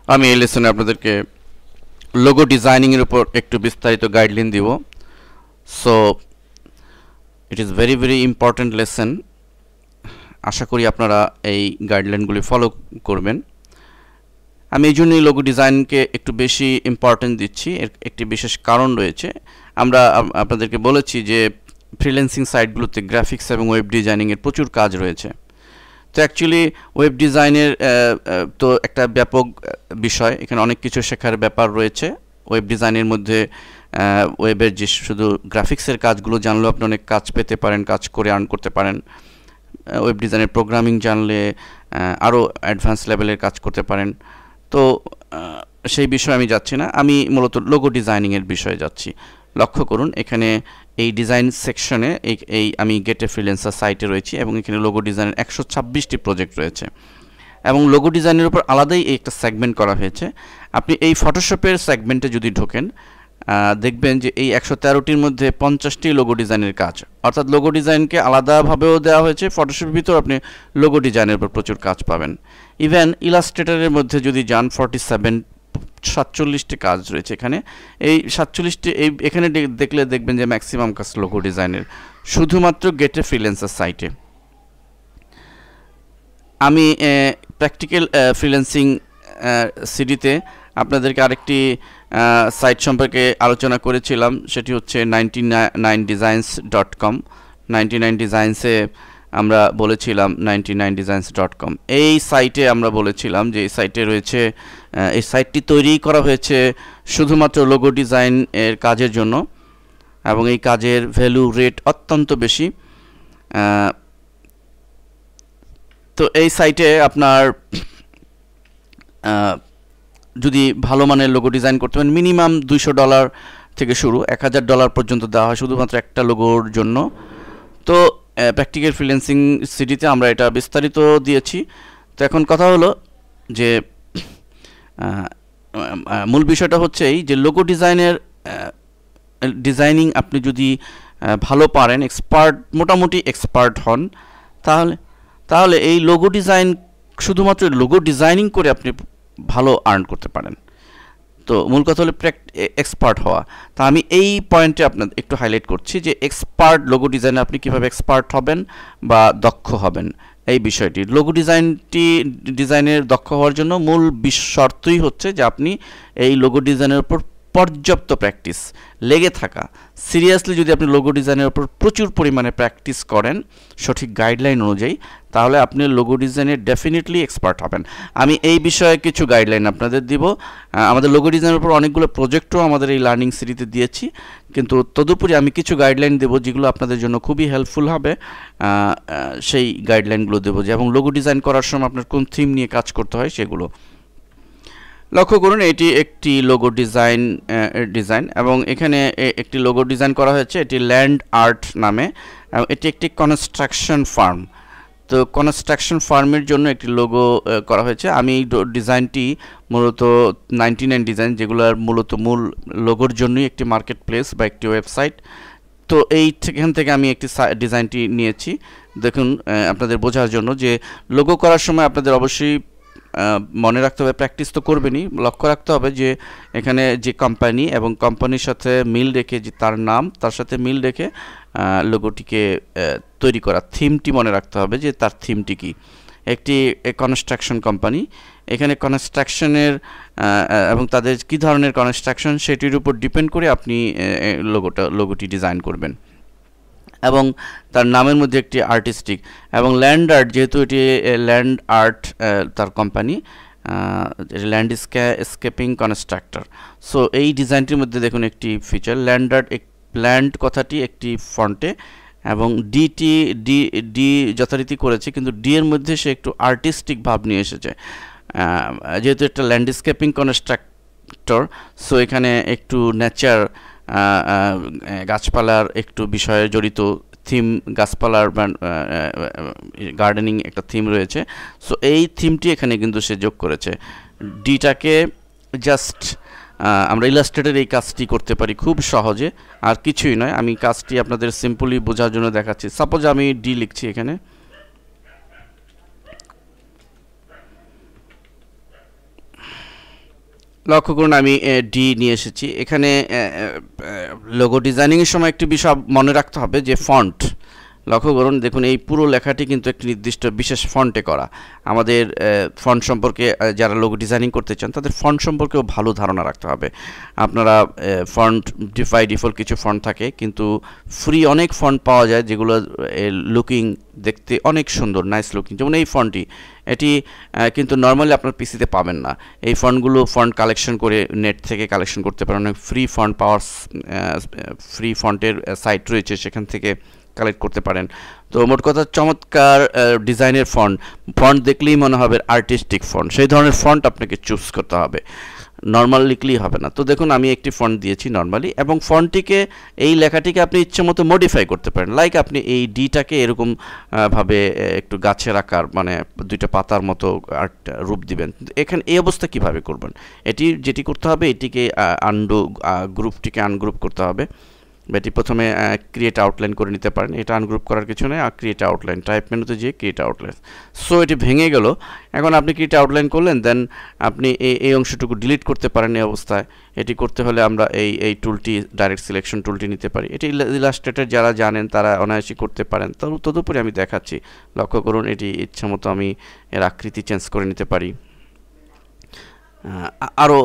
আমি এই লেসনে আপনাদেরকে লোগো ডিজাইনিং এর উপর একটু বিস্তারিত গাইডলাইন দিব। So it is very very important lesson. আশা করি আপনারা এই গাইডলাইনগুলি ফলো করবেন। আমি এই জন্যই লোগো ডিজাইনকে একটু বেশি ইম্পর্টেন্ট দিচ্ছি। এর একটি বিশেষ কারণ রয়েছে। আমরা আপনাদেরকে বলেছি যে ফ্রিল্যান্সিং সাইটগুলোতে গ্রাফিক্স এবং ওয়েব ডিজাইনিংয়ের প্রচুর কাজ রয়েছে। তো অ্যাকচুয়ালি ওয়েব ডিজাইনের তো একটা ব্যাপক বিষয়, এখানে অনেক কিছু শেখার ব্যাপার রয়েছে। ওয়েব ডিজাইনের মধ্যে ওয়েবের যে শুধু গ্রাফিক্সের কাজগুলো জানলেও আপনি অনেক কাজ পেতে পারেন, কাজ করে আর্ন করতে পারেন। ওয়েব ডিজাইনের প্রোগ্রামিং জানলে আরও অ্যাডভান্স লেভেলের কাজ করতে পারেন। তো সেই বিষয়ে আমি যাচ্ছি না, আমি মূলত লোগো ডিজাইনিংয়ের বিষয়ে যাচ্ছি। লক্ষ্য করুন এখানে এই ডিজাইন সেকশনে এই আমি গেটে ফ্রিল্যান্সার সাইটে রয়েছি এবং এখানে লোগো ডিজাইনের 126টি প্রজেক্ট রয়েছে এবং লোগো ডিজাইনের উপর আলাদাই একটা সেগমেন্ট করা হয়েছে। আপনি এই ফটোশপের সেগমেন্টে যদি ঢোকেন দেখবেন যে এই 113টির মধ্যে 50টি লোগো ডিজাইনের কাজ, অর্থাৎ লোগো ডিজাইনকে আলাদাভাবেও দেওয়া হয়েছে। ফটোশপের ভিতর আপনি লোগো ডিজাইনের উপর প্রচুর কাজ পাবেন। ইভেন ইলাস্ট্রেটরের মধ্যে যদি যান 47টি কাজ রয়েছে এখানে। এই 47টি এখানে দেখলে দেখবেন যে ম্যাক্সিমাম কাজ লোগো ডিজাইনের, শুধুমাত্র গেটে ফ্রিল্যান্সার সাইটে। আমি প্র্যাকটিক্যাল ফ্রিল্যান্সিং সিডিতে আপনাদেরকে আরেকটি সাইট সম্পর্কে আলোচনা করেছিলাম, সেটি হচ্ছে 99designs.com। 99 ডিজাইন্সে আমরা বলেছিলাম 99designs.com। এই সাইটে আমরা বলেছিলাম যে এই সাইটে রয়েছে, এই সাইটটি তৈরি করা হয়েছে শুধুমাত্র লোগো ডিজাইন এর কাজের জন্য এবং এই কাজের ভ্যালু রেট অত্যন্ত বেশি। তো এই সাইটে আপনার যদি ভালো মানের লোগো ডিজাইন করতে পারেন মিনিমাম $200 থেকে শুরু, $1000 পর্যন্ত দেওয়া হয় শুধুমাত্র একটা লোগোর জন্য। তো প্র্যাকটিক্যাল ফ্রিল্যান্সিং সিডিতে আমরা এটা বিস্তারিত দিয়েছি। তো এখন কথা হলো যে মূল বিষয়টা হচ্ছে এই যে লোগো ডিজাইনিং আপনি যদি ভালো পারেন, মোটামুটি এক্সপার্ট হন, তাহলে এই লোগো ডিজাইন শুধুমাত্র লোগো ডিজাইনিং করে আপনি ভালো আর্ন করতে পারেন। তো মূল কথা হলো এক্সপার্ট হওয়া। তা আমি এই পয়েন্টে আপনাদের একটু হাইলাইট করছি যে লোগো ডিজাইনে আপনি কীভাবে এক্সপার্ট হবেন বা দক্ষ হবেন এই বিষয়টি। লোগো ডিজাইনের দক্ষ হওয়ার জন্য মূল শর্তই হচ্ছে যে আপনি এই লোগো ডিজাইনের উপর পর্যাপ্ত প্র্যাকটিস, লেগে থাকা। সিরিয়াসলি যদি আপনি লোগো ডিজাইনের উপর প্রচুর পরিমাণে প্র্যাকটিস করেন সঠিক গাইডলাইন অনুযায়ী, তাহলে আপনি লোগো ডিজাইনে ডেফিনেটলি এক্সপার্ট হবেন। আমি এই বিষয়ে কিছু গাইডলাইন আপনাদের দিব। আমাদের লোগো ডিজাইনের উপর অনেকগুলো প্রজেক্টও আমাদের এই লার্নিং সিরিজে দিয়েছি, কিন্তু তদুপরি আমি কিছু গাইডলাইন দেবো যেগুলো আপনাদের জন্য খুবই হেল্পফুল হবে। সেই গাইডলাইনগুলো দেবো যে এবং লোগো ডিজাইন করার সময় আপনার কোন থিম নিয়ে কাজ করতে হয় সেগুলো। লক্ষ্য করুন এটি একটি লোগো ডিজাইন এবং এখানে একটি লোগো ডিজাইন করা হয়েছে, এটি landART নামে। এটি একটি কনস্ট্রাকশন ফার্ম। তো কনস্ট্রাকশন ফার্মের জন্য একটি লোগো করা হয়েছে। আমি এই ডিজাইনটি মূলত 99 ডিজাইন, যেগুলোর মূলত মূল লোগোর জন্যই একটি মার্কেট প্লেস বা একটি ওয়েবসাইট। তো এইখান থেকে আমি একটি ডিজাইনটি নিয়েছি। দেখুন আপনাদের বোঝার জন্য যে লোগো করার সময় আপনাদের অবশ্যই মনে রাখতে হবে, প্র্যাকটিস তো করবেনই, লক্ষ্য রাখতে হবে যে এখানে যে কোম্পানি এবং কোম্পানির সাথে মিল রেখে, যে তার নাম তার সাথে মিল রেখে লোগোটিকে তৈরি করা। থিমটি মনে রাখতে হবে যে তার থিমটি কি। একটি কনস্ট্রাকশন কোম্পানি, এখানে কনস্ট্রাকশনের এবং তাদের কী ধরনের কনস্ট্রাকশন সেটির উপর ডিপেন্ড করে আপনি লোগোটি ডিজাইন করবেন এবং তার নামের মধ্যে একটি আর্টিস্টিক এবং landART, যেহেতু এটি landART তার কোম্পানি, ল্যান্ডস্কেপিং কনস্ট্রাক্টর। সো এই ডিজাইনটির মধ্যে দেখুন একটি ফিচার landART, ল্যান্ড কথাটি একটি ফন্টে এবং ডি যথারীতি করেছে, কিন্তু ডি এর মধ্যে সে একটু আর্টিস্টিক ভাব নিয়ে এসেছে। যেহেতু একটা ল্যান্ডস্কেপিং কনস্ট্রাক্টর, সো এখানে একটু নেচার, গাছপালার একটু বিষয়ে জড়িত থিম, গাছপালার গার্ডেনিং একটা থিম রয়েছে। সো এই থিমটি এখানে কিন্তু সে যোগ করেছে। ডিটাকে জাস্ট আমরা ইলাস্ট্রেটর এই কাজটি করতে পারি খুব সহজে, আর কিছুই নয়। আমি কাজটি আপনাদের সিম্পলি বোঝার জন্য দেখাচ্ছি। সাপোজ আমি ডি লিখছি এখানে, লক্ষ্য করুন আমি ডি নিয়ে এসেছি এখানে। লোগো ডিজাইনিংয়ের সময় একটি বিষয় মনে রাখতে হবে যে ফন্ট। লক্ষ্য করুন, দেখুন এই পুরো লেখাটি কিন্তু একটি নির্দিষ্ট বিশেষ ফন্টে করা। আমাদের ফন্ট সম্পর্কে যারা লোগো ডিজাইনিং করতে চান তাদের ফন্ট সম্পর্কেও ভালো ধারণা রাখতে হবে। আপনারা ফন্ট ডিফল্ট কিছু ফন্ট থাকে, কিন্তু ফ্রি অনেক ফন্ট পাওয়া যায় যেগুলো লুকিং দেখতে অনেক সুন্দর, নাইস লুকিং। যেমন এই ফন্টটি, এটি কিন্তু নর্মালি আপনার পিসিতে পাবেন না। এই ফন্টগুলো ফন্ট কালেকশন করে নেট থেকে কালেকশন করতে পারেন। অনেক ফ্রি ফন্ট পাওয়ার ফ্রি ফন্টের সাইট রয়েছে, সেখান থেকে কালেক্ট করতে পারেন। তো মোট কথা চমৎকার ডিজাইনের ফন্ট দেখলেই মনে হবে আর্টিস্টিক ফন্ট, সেই ধরনের ফন্ট আপনাকে চুজ করতে হবে, নর্মাল লিখলেই হবে না। তো দেখুন আমি একটি ফন্ট দিয়েছি নর্মালি, এবং ফন্টটিকে এই লেখাটিকে আপনি ইচ্ছে মতো মডিফাই করতে পারেন। লাইক আপনি এই ডিটাকে এরকম ভাবে একটু গাছের আকার, মানে দুইটা পাতার মতো রূপ দিবেন। এখানে এই অবস্থা কিভাবে করবেন, যেটি করতে হবে, এটিকে গ্রুপটিকে আনগ্রুপ করতে হবে। এটি প্রথমে ক্রিয়েট আউটলাইন করে নিতে পারেন, এটা আনগ্রুপ করার কিছু নেই। আর ক্রিয়েট আউটলাইন, টাইপ মেনুতে যেয়ে ক্রিয়েট আউটলাইন। সো এটি ভেঙে গেল। এখন আপনি ক্রিয়েট আউটলাইন করলেন, দেন আপনি এই অংশটুকু ডিলিট করতে পারেন। এই অবস্থায় এটি করতে হলে আমরা এই টুলটি, ডাইরেক্ট সিলেকশন টুলটি নিতে পারি। এটি ইলাস্ট্রেটর যারা জানেন তারা অনায়াসই করতে পারেন। তদুপরি আমি দেখাচ্ছি। লক্ষ্য করুন, এটি ইচ্ছা মতো আমি এর আকৃতি চেঞ্জ করে নিতে পারি। আরও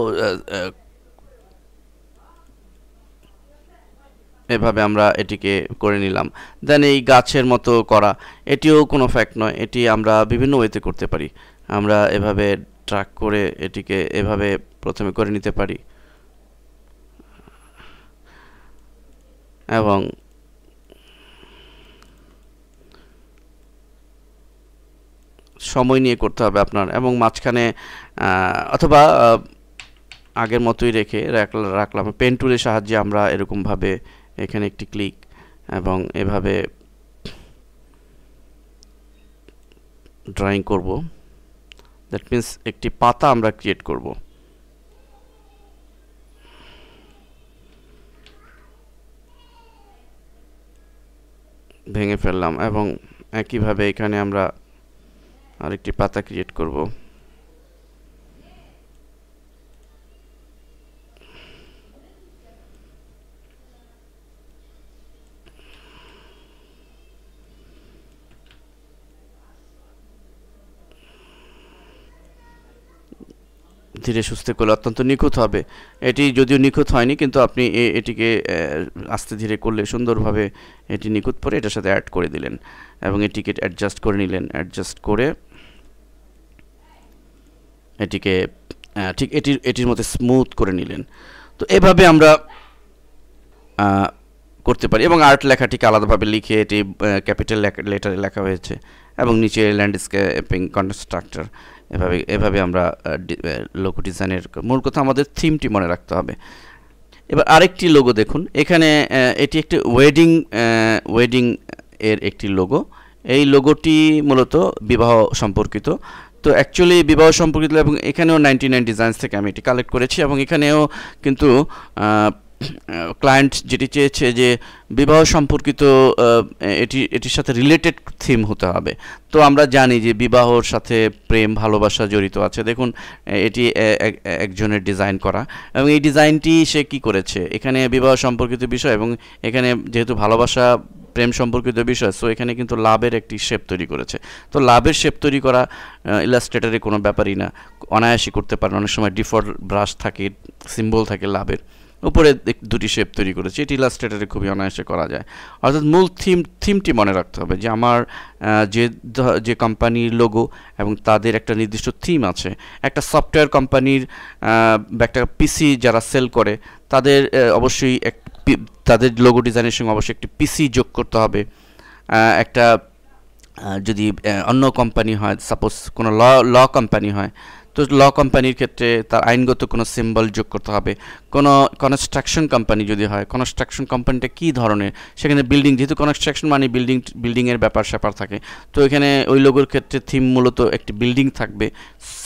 এভাবে আমরা এটিকে করে নিলাম। দেন এই গাছের মতো করা, এটিও কোনো ফ্যাক্ট নয়, এটি আমরা বিভিন্ন ওয়েতে করতে পারি। আমরা এভাবে ট্র্যাক করে এটিকে এভাবে প্রথমে করে নিতে পারি, এবং সময় নিয়ে করতে হবে আপনার। এবং মাঝখানে অথবা আগের মতোই রেখে রাখলাম। পেন টুলের সাহায্যে আমরা এরকমভাবে এখানে একটি ক্লিক, এবং এভাবে ড্রয়িং করব। দ্যাট মিন্স একটি পাতা আমরা ক্রিয়েট করব। ভেঙে ফেললাম, এবং একইভাবে এখানে আমরা আরেকটি পাতা ক্রিয়েট করব। ধীরে সুস্থে করলে অত্যন্ত নিখুঁত হবে। এটি যদিও নিখুঁত হয়নি, কিন্তু আপনি এটিকে আস্তে ধীরে করলে সুন্দরভাবে এটি নিখুঁত পরে এটার সাথে অ্যাড করে দিলেন, এবং এটিকে অ্যাডজাস্ট করে নিলেন। অ্যাডজাস্ট করে এটিকে ঠিক এটির মধ্যে স্মুথ করে নিলেন। তো এভাবে আমরা করতে পারি। এবং আর্ট লেখাটিকে আলাদাভাবে লিখে এটি ক্যাপিটাল লেটারে লেখা হয়েছে, এবং নিচে ল্যান্ডস্কেপিং কনস্ট্রাক্টর। এভাবে আমরা লোগো ডিজাইনের মূল কথা আমাদের থিমটি মনে রাখতে হবে। এবার আরেকটি লোগো দেখুন, এখানে এটি একটি ওয়েডিং এর একটি লোগো। এই লোগোটি মূলত বিবাহ সম্পর্কিত। তো অ্যাকচুয়ালি বিবাহ সম্পর্কিত, এবং এখানেও 99 ডিজাইনস থেকে আমি এটি কালেক্ট করেছি। এবং এখানেও কিন্তু ক্লায়েন্ট যেটি চেয়েছে যে বিবাহ সম্পর্কিত এটির সাথে রিলেটেড থিম হতে হবে। তো আমরা জানি যে বিবাহর সাথে প্রেম ভালোবাসা জড়িত আছে। দেখুন এটি একজনের ডিজাইন করা, এবং এই ডিজাইনটি সে কি করেছে, এখানে বিবাহ সম্পর্কিত বিষয়, এবং এখানে যেহেতু ভালোবাসা প্রেম সম্পর্কিত বিষয়, সো এখানে কিন্তু লাভের একটি শেপ তৈরি করেছে। তো লাভের শেপ তৈরি করা ইলাস্ট্রেটরে কোনো ব্যাপারই না, অনায়াসই করতে পারেন। অনেক সময় ডিফল্ট ব্রাশ থাকে, সিম্বল থাকে লাভের উপরে দুটি শেপ তৈরি করেছি, এটি ইলাস্ট্রেটরে খুবই অনায়াসে করা যায়। অর্থাৎ মূল থিমটি মনে রাখতে হবে যে আমার যে কোম্পানির লোগো এবং তাদের একটা নির্দিষ্ট থিম আছে। একটা সফটওয়্যার কোম্পানির একটা পিসি যারা সেল করে তাদের অবশ্যই তাদের লোগো ডিজাইনের সঙ্গে অবশ্যই একটি পিসি যোগ করতে হবে। একটা যদি অন্য কোম্পানি হয়, সাপোজ কোনো ল কোম্পানি হয়, তো ল কোম্পানির ক্ষেত্রে তার আইনগত কোনো সিম্বল যোগ করতে হবে। কোনো কনস্ট্রাকশন কোম্পানি যদি হয়, কনস্ট্রাকশন কোম্পানিটা কী ধরনের, সেখানে বিল্ডিং, যেহেতু কনস্ট্রাকশন মানে বিল্ডিংয়ের ব্যাপার স্যাপার থাকে, তো এখানে ওই লোগোর ক্ষেত্রে থিম মূলত একটি বিল্ডিং থাকবে,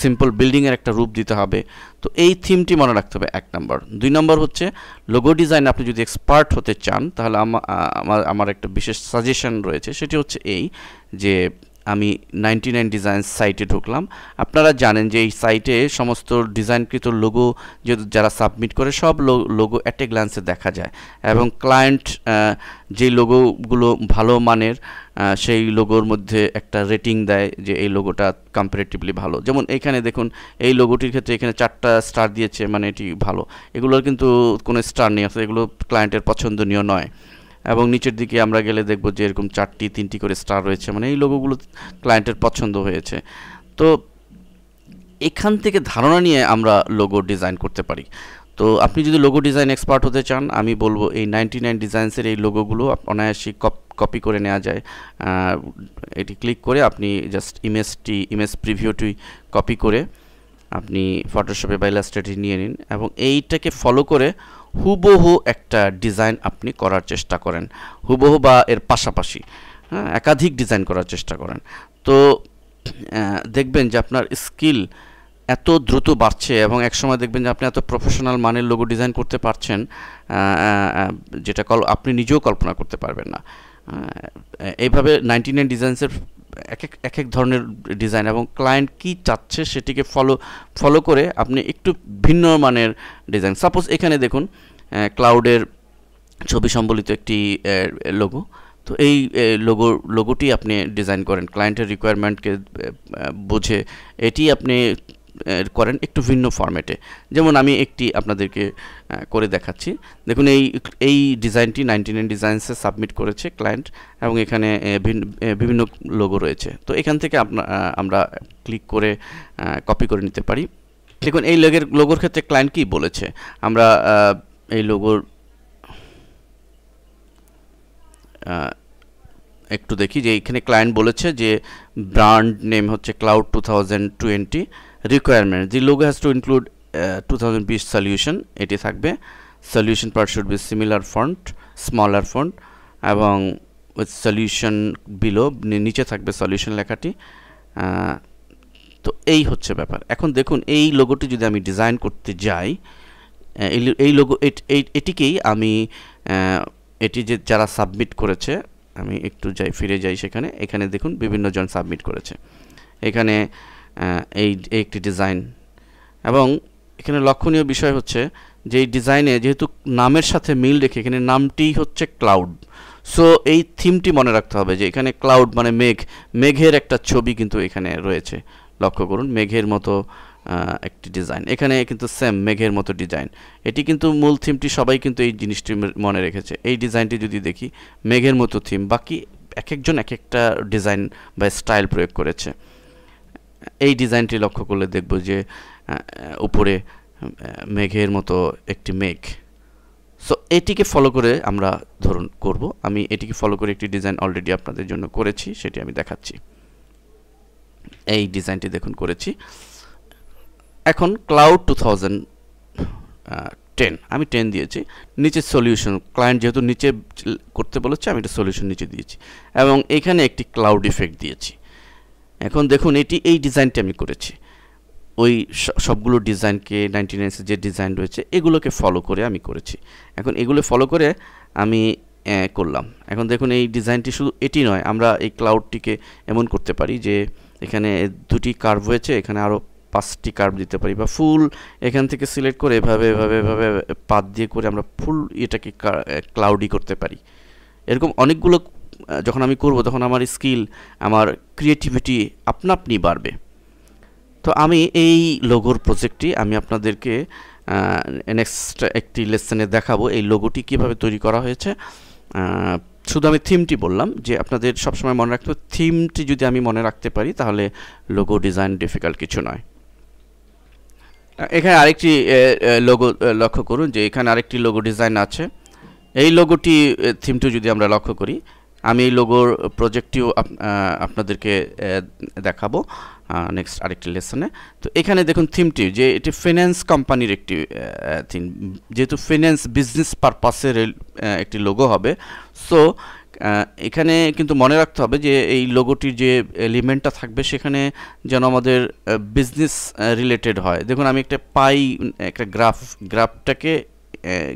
সিম্পল বিল্ডিংয়ের একটা রূপ দিতে হবে। তো এই থিমটি মনে রাখতে হবে 1 নম্বর। 2 নম্বর হচ্ছে লোগো ডিজাইন আপনি যদি এক্সপার্ট হতে চান, তাহলে আমার একটা বিশেষ সাজেশন রয়েছে, সেটি হচ্ছে এই যে আমি 99 ডিজাইন সাইটে ঢুকলাম। আপনারা জানেন যে এই সাইটে সমস্ত ডিজাইনকৃত লোগো যারা সাবমিট করে সব লোগো অ্যাট এ গ্ল্যান্সে দেখা যায়, এবং ক্লায়েন্ট যে লোগোগুলো ভালো মানের সেই লোগোর মধ্যে একটা রেটিং দেয় যে এই লোগোটা কম্পারেটিভলি ভালো। যেমন এখানে দেখুন এই লোগোটির ক্ষেত্রে এখানে 4টা স্টার দিয়েছে, মানে এটি ভালো। এগুলোর কিন্তু কোনো স্টার নেই, অর্থাৎ এগুলো ক্লায়েন্টের পছন্দনীয় নয়। এবং নিচের দিকে আমরা গেলে দেখব যে এরকম 4টি 3টি করে স্টার রয়েছে, মানে এই লোগোগুলো ক্লায়েন্টের পছন্দ হয়েছে। তো এখান থেকে ধারণা নিয়ে আমরা লোগো ডিজাইন করতে পারি। তো আপনি যদি লোগো ডিজাইন এক্সপার্ট হতে চান, আমি বলবো এই 99 ডিজাইন্সের এই লোগোগুলো অনায়াসই কপি করে নেওয়া যায়। এটি ক্লিক করে আপনি জাস্ট ইমেজ প্রিভিউটি কপি করে আপনি ফটোশপে বা ইলাস্ট্রেটরে নিয়ে নিন, এবং এইটাকে ফলো করে হুবহু একটা ডিজাইন আপনি করার চেষ্টা করেন, হুবহু বা এর পাশাপাশি একাধিক ডিজাইন করার চেষ্টা করেন। তো দেখবেন যে আপনার স্কিল এত দ্রুত বাড়ছে, এবং একসময় দেখবেন যে আপনি এত প্রফেশনাল মানের লোগো ডিজাইন করতে পারছেন যেটা আপনি নিজেও কল্পনা করতে পারবেন না। এইভাবে 99 ডিজাইন্সের এক এক ধরনের ডিজাইন এবং ক্লায়েন্ট কি চাচ্ছে সেটিকে ফলো করে আপনি একটু ভিন্ন মানের ডিজাইন, সাপোজ এখানে দেখুন ক্লাউডের ছবি সম্বলিত একটি লোগো। তো এই লোগোটি আপনি ডিজাইন করেন ক্লায়েন্টের রিকোয়ারমেন্টকে বুঝে, এটি আপনি করেন একটু ভিন্ন ফরম্যাটে। যেমন আমি একটি আপনাদেরকে করে দেখাচ্ছি। দেখুন এই ডিজাইনটি 99 ডিজাইন্সে সাবমিট করেছে ক্লায়েন্ট, এবং এখানে বিভিন্ন লোগো রয়েছে। তো এখান থেকে আমরা ক্লিক করে কপি করে নিতে পারি। দেখুন এই লোগোর ক্ষেত্রে ক্লায়েন্ট কি বলেছে, আমরা এই লোগোর একটু দেখি যে এখানে ক্লায়েন্ট বলেছে যে ব্র্যান্ড নেম হচ্ছে cloud 2020, requirement the logo has to include 2020 solution, এটি থাকবে। Solution part should be similar font, smaller font, এবং উইথ সলিউশন বিলো, নিচে থাকবে সলিউশন লেখাটি। তো এই হচ্ছে ব্যাপার। এখন দেখুন এই লোগোটি যদি আমি ডিজাইন করতে যাই, এই লোগো এটিকেই আমি এটি যে যারা সাবমিট করেছে, আমি একটু ফিরে যাই সেখানে। এখানে দেখুন বিভিন্ন জন সাবমিট করেছে, এখানে এই একটি ডিজাইন। এবং এখানে লক্ষণীয় বিষয় হচ্ছে যে এই ডিজাইনে যেহেতু নামের সাথে মিল রেখে এখানে নামটি হচ্ছে ক্লাউড, সো এই থিমটি মনে রাখতে হবে যে এখানে ক্লাউড মানে মেঘের একটা ছবি কিন্তু এখানে রয়েছে। লক্ষ্য করুন মেঘের মতো একটি ডিজাইন, এখানে কিন্তু সেম মেঘের মতো ডিজাইন। এটি কিন্তু মূল থিমটি সবাই কিন্তু এই জিনিসটি মনে রেখেছে। এই ডিজাইনটি যদি দেখি মেঘের মতো থিম, বাকি এক একজন এক একটা ডিজাইন বা স্টাইল প্রয়োগ করেছে। এই ডিজাইনটি লক্ষ্য করলে দেখব যে উপরে মেঘের মতো একটি মেঘ। সো এটিকে ফলো করে আমরা ধরুন করব। আমি এটিকে ফলো করে একটি ডিজাইন অলরেডি আপনাদের জন্য করেছি, সেটি আমি দেখাচ্ছি। এই ডিজাইনটি দেখুন করেছি। এখন ক্লাউড 2010 আমি 10 দিয়েছি, নিচে সলিউশন, ক্লায়েন্ট যেহেতু নিচে করতে বলেছে আমি এটা সলিউশন নিচে দিয়েছি, এবং এখানে একটি ক্লাউড ইফেক্ট দিয়েছি। এখন দেখুন এই ডিজাইনটি আমি করেছি, ওই সবগুলো ডিজাইনকে 99 যে ডিজাইন রয়েছে এগুলোকে ফলো করে আমি করেছি। এখন এগুলো ফলো করে আমি করলাম। এখন দেখুন এই ডিজাইনটি শুধু এটি নয়, আমরা এই ক্লাউডটিকে এমন করতে পারি যে এখানে দুটি কার্ভ হয়েছে, এখানে আরও 5টি কার্ভ দিতে পারি, বা ফুল এখান থেকে সিলেক্ট করে এভাবে পাত দিয়ে করে আমরা ফুল এটাকে ক্লাউডি করতে পারি। এরকম অনেকগুলো যখন আমি করব তখন আমার স্কিল, আমার ক্রিয়েটিভিটি আপনি বাড়বে। তো আমি এই লোগোর প্রজেক্টটি আমি আপনাদেরকে নেক্সট একটি লেসনে দেখাবো এই লোগোটি কিভাবে তৈরি করা হয়েছে। শুধু আমি থিমটি বললাম যে আপনাদের সবসময় মনে রাখতে হবে, থিমটি যদি আমি মনে রাখতে পারি তাহলে লোগো ডিজাইন ডিফিকাল্ট কিছু নয়। এখানে আরেকটি লোগো লক্ষ্য করুন যে এখানে আরেকটি লোগো ডিজাইন আছে। এই লোগোটি থিমটি যদি আমরা লক্ষ্য করি, আমি এই লোগোর প্রজেক্টটিও আপনাদেরকে দেখাবো নেক্সট আরেকটি লেসনে। তো এখানে দেখুন থিমটি যে এটি ফিন্যান্স কোম্পানির একটি থিম, যেহেতু ফিন্যান্স বিজনেস পারপাসের একটি লোগো হবে। সো এখানে কিন্তু মনে রাখতে হবে যে এই লোগোটির যে এলিমেন্টটা থাকবে সেখানে যেন আমাদের বিজনেস রিলেটেড হয়। দেখুন আমি একটা একটা গ্রাফটাকে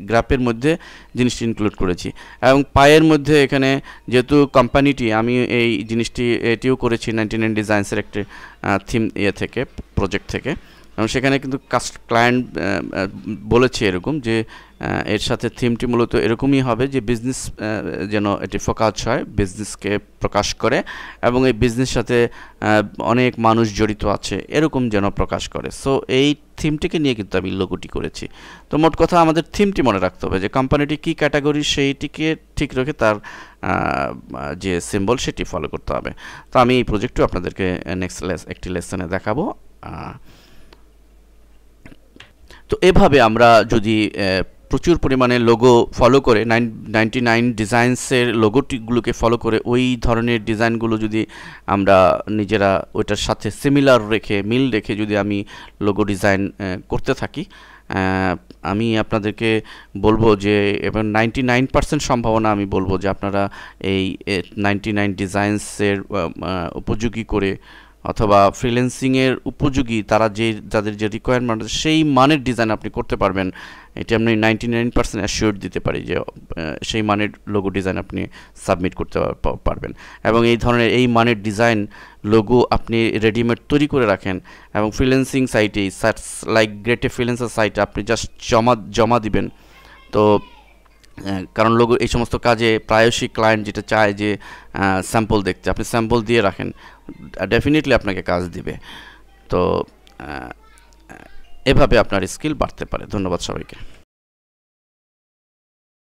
গ্রাফের মধ্যে জিনিসটি ইনক্লুড করেছি। এবং পায়ের মধ্যে এখানে যেহেতু কোম্পানিটি, আমি এই জিনিসটি এটিও করেছি 99 ডিজাইন্সের একটি থিম থেকে, প্রজেক্ট থেকে। এবং সেখানে কিন্তু ক্লায়েন্ট বলেছে এরকম যে এর সাথে থিমটি মূলত এরকমই হবে যে বিজনেস যেন এটি ফোকাস হয়, বিজনেসকে প্রকাশ করে, এবং এই বিজনেস সাথে অনেক মানুষ জড়িত আছে এরকম যেন প্রকাশ করে। সো এই থিমটিকে নিয়ে কিন্তু আমি লোগোটি করেছি। তো মোট কথা আমাদের থিমটি মনে রাখতে হবে যে কোম্পানিটি কী ক্যাটাগরি সেইটিকে ঠিক রেখে তার যে সিম্বল সেটি ফলো করতে হবে। তো আমি এই প্রজেক্টটিও আপনাদেরকে নেক্সট একটি লেসনে দেখাবো। তো এভাবে আমরা যদি প্রচুর পরিমাণে লোগো ফলো করে 99 ডিজাইন্সের লোগোটিগুলোকে ফলো করে ওই ধরনের ডিজাইনগুলো যদি আমরা নিজেরা ওইটার সাথে সিমিলার রেখে, মিল রেখে যদি আমি লোগো ডিজাইন করতে থাকি, আমি আপনাদেরকে বলবো যে এবং 99% সম্ভাবনা আমি বলবো যে আপনারা এই 99 ডিজাইন্সের উপযোগী করে অথবা ফ্রিল্যান্সিংয়ের উপযোগী যাদের যে রিকোয়ারমেন্ট সেই মানের ডিজাইন আপনি করতে পারবেন। এটা আমি 99% অ্যাসিওর দিতে পারি যে সেই মানের লোগো ডিজাইন আপনি সাবমিট করতে পারবেন। এবং এই ধরনের এই মানের ডিজাইন লোগো আপনি রেডিমেড তৈরি করে রাখেন এবং ফ্রিল্যান্সিং সাইটে লাইক গ্রেটে ফ্রিল্যান্সার সাইটে আপনি জাস্ট জমা দিবেন। তো কারণ লোগো এই সমস্ত কাজে প্রায়শই ক্লায়েন্ট যেটা চায় যে স্যাম্পল দেখতে, আপনি স্যাম্পল দিয়ে রাখেন, ডেফিনেটলি আপনাকে কাজ দিবে। তো এভাবে আপনার স্কিল বাড়তে পারে। ধন্যবাদ সবাইকে।